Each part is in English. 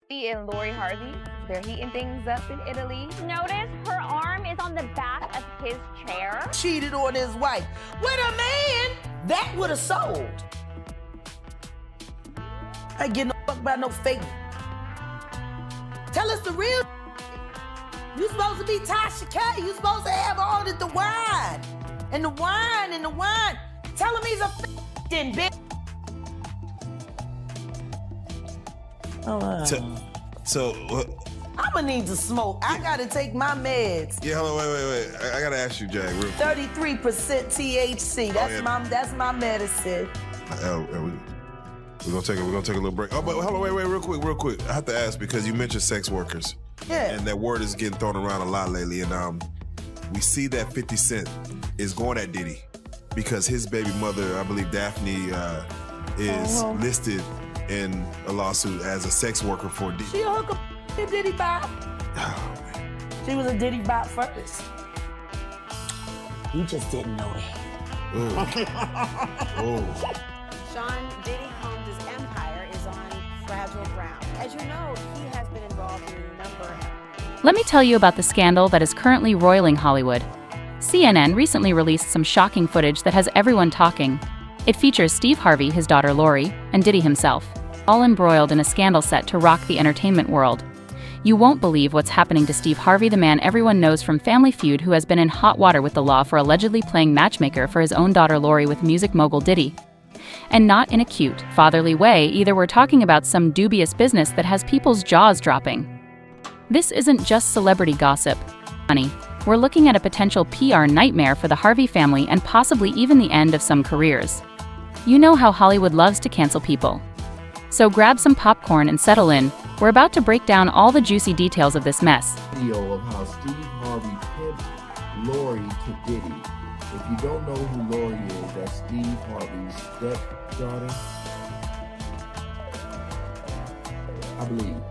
Diddy and Lori Harvey, they're heating things up in Italy. Notice her arm is on the back of his chair. Cheated on his wife with a man that would have sold. I ain't getting no fuck by no fake. Tell us the real. You supposed to be Tasha K. You supposed to have all the wine. And the wine and the wine. Tell him he's a then, bitch. So I'm gonna need to smoke. I gotta take my meds. yeah, hold on, wait. I gotta ask you, Jack, real quick. 33% THC. That's my medicine. We're gonna take a little break. Oh, but hold on, wait, real quick. I have to ask because you mentioned sex workers. Yeah. And that word is getting thrown around a lot lately. And we see that 50 Cent is going at Diddy because his baby mother, I believe Daphne, is listed in a lawsuit as a sex worker for Diddy. She a hooker Diddy bop. Oh, man. She was a Diddy bop first. You just didn't know that. Oh. Sean Diddy Combs' empire is on fragile ground. As you know, he has been involved in a number of... Let me tell you about the scandal that is currently roiling Hollywood. CNN recently released some shocking footage that has everyone talking. It features Steve Harvey, his daughter Lori, and Diddy himself, all embroiled in a scandal set to rock the entertainment world. You won't believe what's happening to Steve Harvey, the man everyone knows from Family Feud, who has been in hot water with the law for allegedly playing matchmaker for his own daughter Lori with music mogul Diddy. And not in a cute, fatherly way either. We're talking about some dubious business that has people's jaws dropping. This isn't just celebrity gossip, honey. We're looking at a potential PR nightmare for the Harvey family and possibly even the end of some careers. You know how Hollywood loves to cancel people. So grab some popcorn and settle in. We're about to break down all the juicy details of this mess. Video of how Steve Harvey pimped Lori to Diddy. If you don't know who Lori is, that's Steve Harvey's stepdaughter, I believe.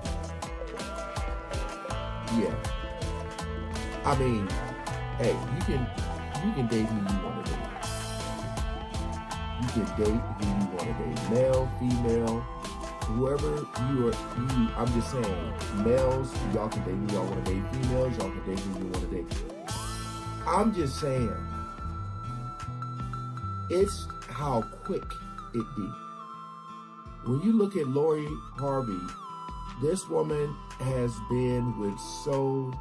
Yeah. I mean, hey, you can date who you want to date. You can date who you want to date. Male, female, whoever I'm just saying, males, y'all can date who y'all want to date. Females, y'all can date who you want to date. I'm just saying, it's how quick it be. When you look at Lori Harvey, this woman has been with so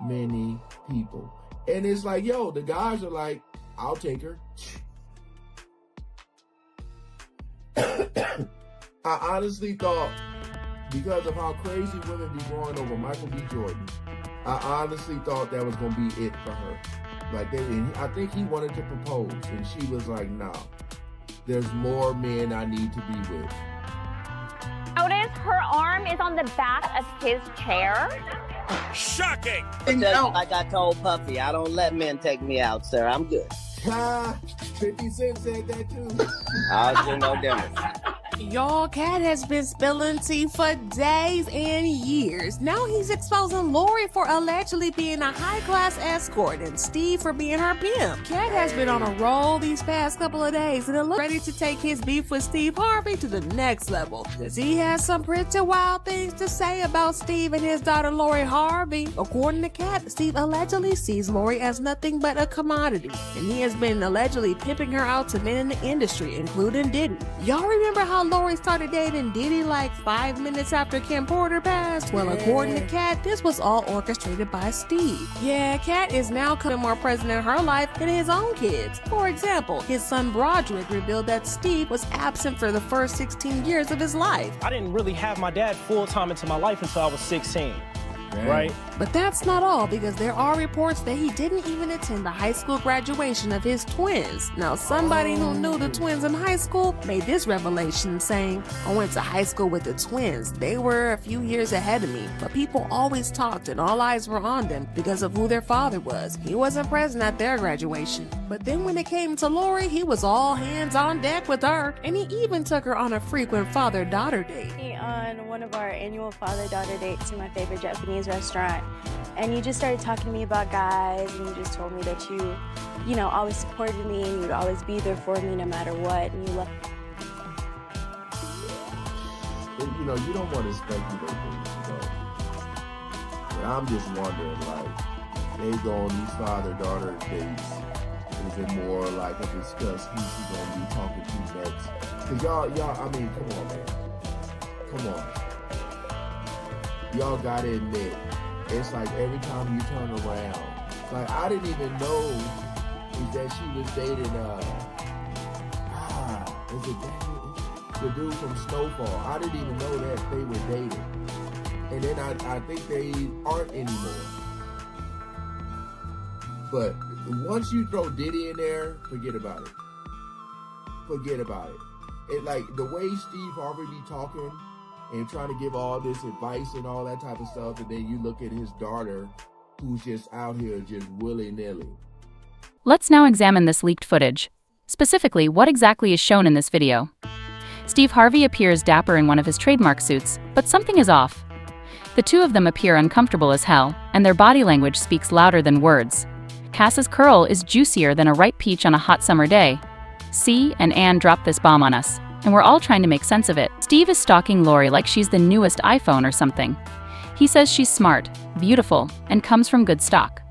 many people. And it's like, yo, the guys are like, I'll take her. I honestly thought, because of how crazy women be going over Michael B. Jordan, I honestly thought that was going to be it for her. Like, I think he wanted to propose, and she was like, nah, there's more men I need to be with. Notice her arm is on the back of his chair. Shocking! Like I told Puffy, I don't let men take me out, sir. I'm good. 50 Cent said that too. I'll do no difference. Y'all, Cat has been spilling tea for days and years. Now he's exposing Lori for allegedly being a high-class escort and Steve for being her pimp. Cat has been on a roll these past couple of days and it looks ready to take his beef with Steve Harvey to the next level, because he has some pretty wild things to say about Steve and his daughter Lori Harvey. According to Cat, Steve allegedly sees Lori as nothing but a commodity, and he has been allegedly pimping her out to men in the industry, including Diddy. Y'all remember how Lori started dating Diddy like 5 minutes after Kim Porter passed? Well, according to Kat, this was all orchestrated by Steve. Yeah, Kat is now becoming more present in her life than his own kids. For example, his son Broderick revealed that Steve was absent for the first 16 years of his life. I didn't really have my dad full-time into my life until I was 16. Right. But that's not all, because there are reports that he didn't even attend the high school graduation of his twins. Now, somebody who knew the twins in high school made this revelation saying, I went to high school with the twins. They were a few years ahead of me, but people always talked and all eyes were on them because of who their father was. He wasn't present at their graduation. But then when it came to Lori, he was all hands on deck with her, and he even took her on a frequent father-daughter date. On one of our annual father-daughter dates to my favorite Japanese restaurant, and you just started talking to me about guys, and you just told me that you know, always supported me and you'd always be there for me no matter what, and you love. You know, you don't want to speculate things. I'm just wondering, like, they go on these father-daughter dates. Is it more like a discuss who she's gonna be talking to next? Cause y'all, I mean, come on, man. Come on. Y'all gotta admit, it's like every time you turn around, like I didn't even know is that she was dating is it the dude from Snowfall? I didn't even know that they were dating. And then I think they aren't anymore. But once you throw Diddy in there, forget about it. Forget about it. It like the way Steve Harvey be talking and trying to give all this advice and all that type of stuff, and then you look at his daughter who's just out here just willy-nilly. Let's now examine this leaked footage. Specifically, what exactly is shown in this video. Steve Harvey appears dapper in one of his trademark suits, but something is off. The two of them appear uncomfortable as hell, and their body language speaks louder than words. Cass's curl is juicier than a ripe peach on a hot summer day. C and Ann dropped this bomb on us, and we're all trying to make sense of it. Steve is stalking Lori like she's the newest iPhone or something. He says she's smart, beautiful, and comes from good stock.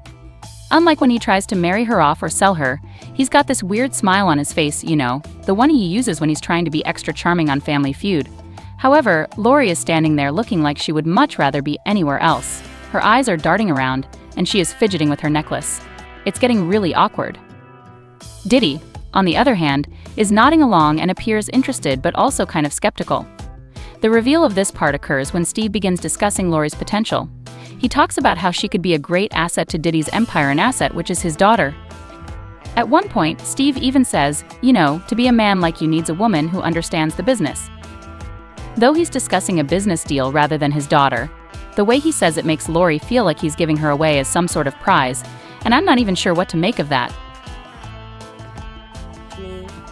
Unlike when he tries to marry her off or sell her, he's got this weird smile on his face, you know, the one he uses when he's trying to be extra charming on Family Feud. However, Lori is standing there looking like she would much rather be anywhere else. Her eyes are darting around, and she is fidgeting with her necklace. It's getting really awkward. Diddy, on the other hand, is nodding along and appears interested but also kind of skeptical. The reveal of this part occurs when Steve begins discussing Lori's potential. He talks about how she could be a great asset to Diddy's empire, an asset which is his daughter. At one point, Steve even says, you know, to be a man like you needs a woman who understands the business. Though he's discussing a business deal rather than his daughter, the way he says it makes Lori feel like he's giving her away as some sort of prize, and I'm not even sure what to make of that.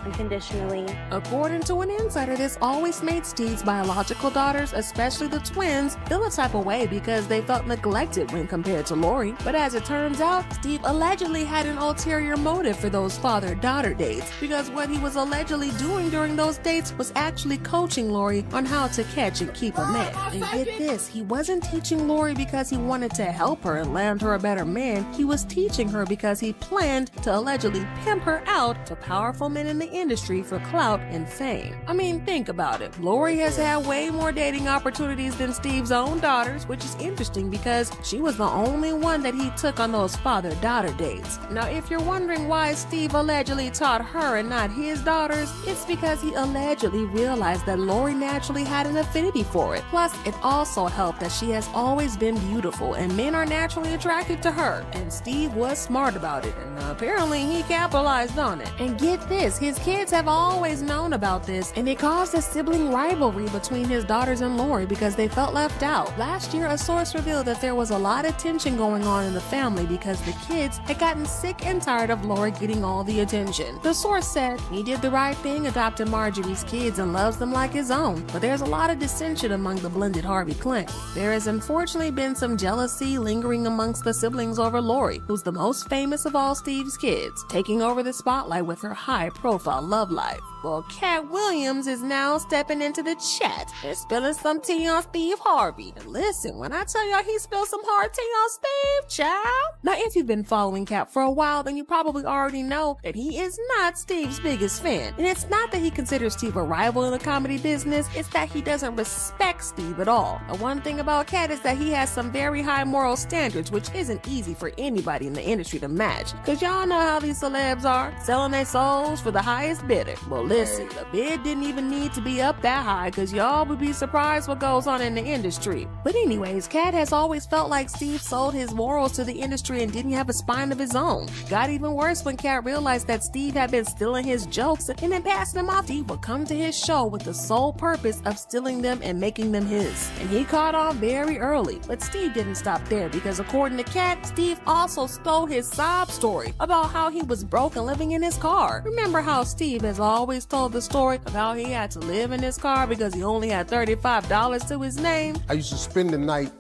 Unconditionally. According to an insider, this always made Steve's biological daughters, especially the twins, feel a type of way because they felt neglected when compared to Lori. But as it turns out, Steve allegedly had an ulterior motive for those father-daughter dates, because what he was allegedly doing during those dates was actually coaching Lori on how to catch and keep a man. And get this, he wasn't teaching Lori because he wanted to help her and land her a better man. He was teaching her because he planned to allegedly pimp her out to powerful men in the industry for clout and fame. I mean, think about it. Lori has had way more dating opportunities than Steve's own daughters, which is interesting because she was the only one that he took on those father-daughter dates. Now, if you're wondering why Steve allegedly taught her and not his daughters, it's because he allegedly realized that Lori naturally had an affinity for it. Plus, it also helped that she has always been beautiful and men are naturally attracted to her. And Steve was smart about it, and apparently he capitalized on it. And get this, his kids have always known about this, and it caused a sibling rivalry between his daughters and Lori because they felt left out. Last year, a source revealed that there was a lot of tension going on in the family because the kids had gotten sick and tired of Lori getting all the attention. The source said he did the right thing, adopted Marjorie's kids and loves them like his own, but there's a lot of dissension among the blended Harvey clan. There has unfortunately been some jealousy lingering amongst the siblings over Lori, who's the most famous of all Steve's kids, taking over the spotlight with her high-profile love life. Well, Cat Williams is now stepping into the chat and spilling some tea on Steve Harvey. And listen, when I tell y'all he spilled some hard tea on Steve, child. Now, if you've been following Cat for a while, then you probably already know that he is not Steve's biggest fan. And it's not that he considers Steve a rival in the comedy business, it's that he doesn't respect Steve at all. The one thing about Cat is that he has some very high moral standards, which isn't easy for anybody in the industry to match. Cause y'all know how these celebs are, selling their souls for the highest bidder. Well, listen, the bid didn't even need to be up that high because y'all would be surprised what goes on in the industry. But anyways, Cat has always felt like Steve sold his morals to the industry and didn't have a spine of his own. Got even worse when Cat realized that Steve had been stealing his jokes and then passing them off. Steve would come to his show with the sole purpose of stealing them and making them his. And he caught on very early. But Steve didn't stop there because according to Cat, Steve also stole his sob story about how he was broke and living in his car. Remember how Steve has always told the story of how he had to live in his car because he only had $35 to his name? I used to spend the night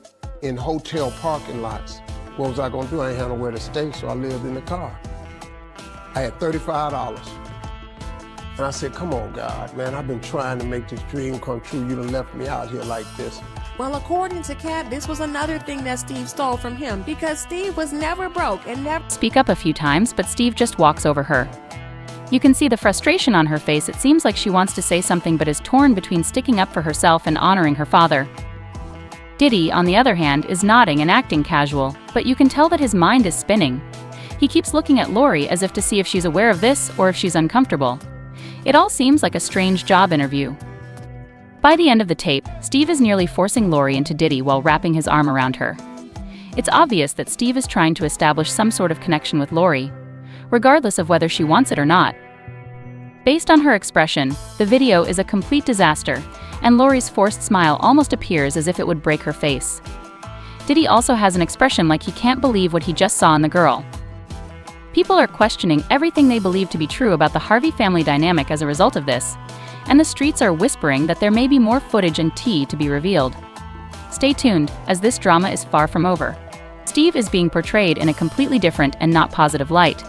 in hotel parking lots. What was I gonna do? I ain't had nowhere to stay, so I lived in the car. I had $35. And I said, come on, God, man, I've been trying to make this dream come true. You done left me out here like this. Well, according to Kat, this was another thing that Steve stole from him because Steve was never broke and never Speak up a few times, but Steve just walks over her. You can see the frustration on her face. It seems like she wants to say something but is torn between sticking up for herself and honoring her father. Diddy, on the other hand, is nodding and acting casual, but you can tell that his mind is spinning. He keeps looking at Lori as if to see if she's aware of this or if she's uncomfortable. It all seems like a strange job interview. By the end of the tape, Steve is nearly forcing Lori into Diddy while wrapping his arm around her. It's obvious that Steve is trying to establish some sort of connection with Lori, regardless of whether she wants it or not. Based on her expression, the video is a complete disaster, and Lori's forced smile almost appears as if it would break her face. Diddy also has an expression like he can't believe what he just saw in the girl. People are questioning everything they believe to be true about the Harvey family dynamic as a result of this, and the streets are whispering that there may be more footage and tea to be revealed. Stay tuned, as this drama is far from over. Steve is being portrayed in a completely different and not positive light.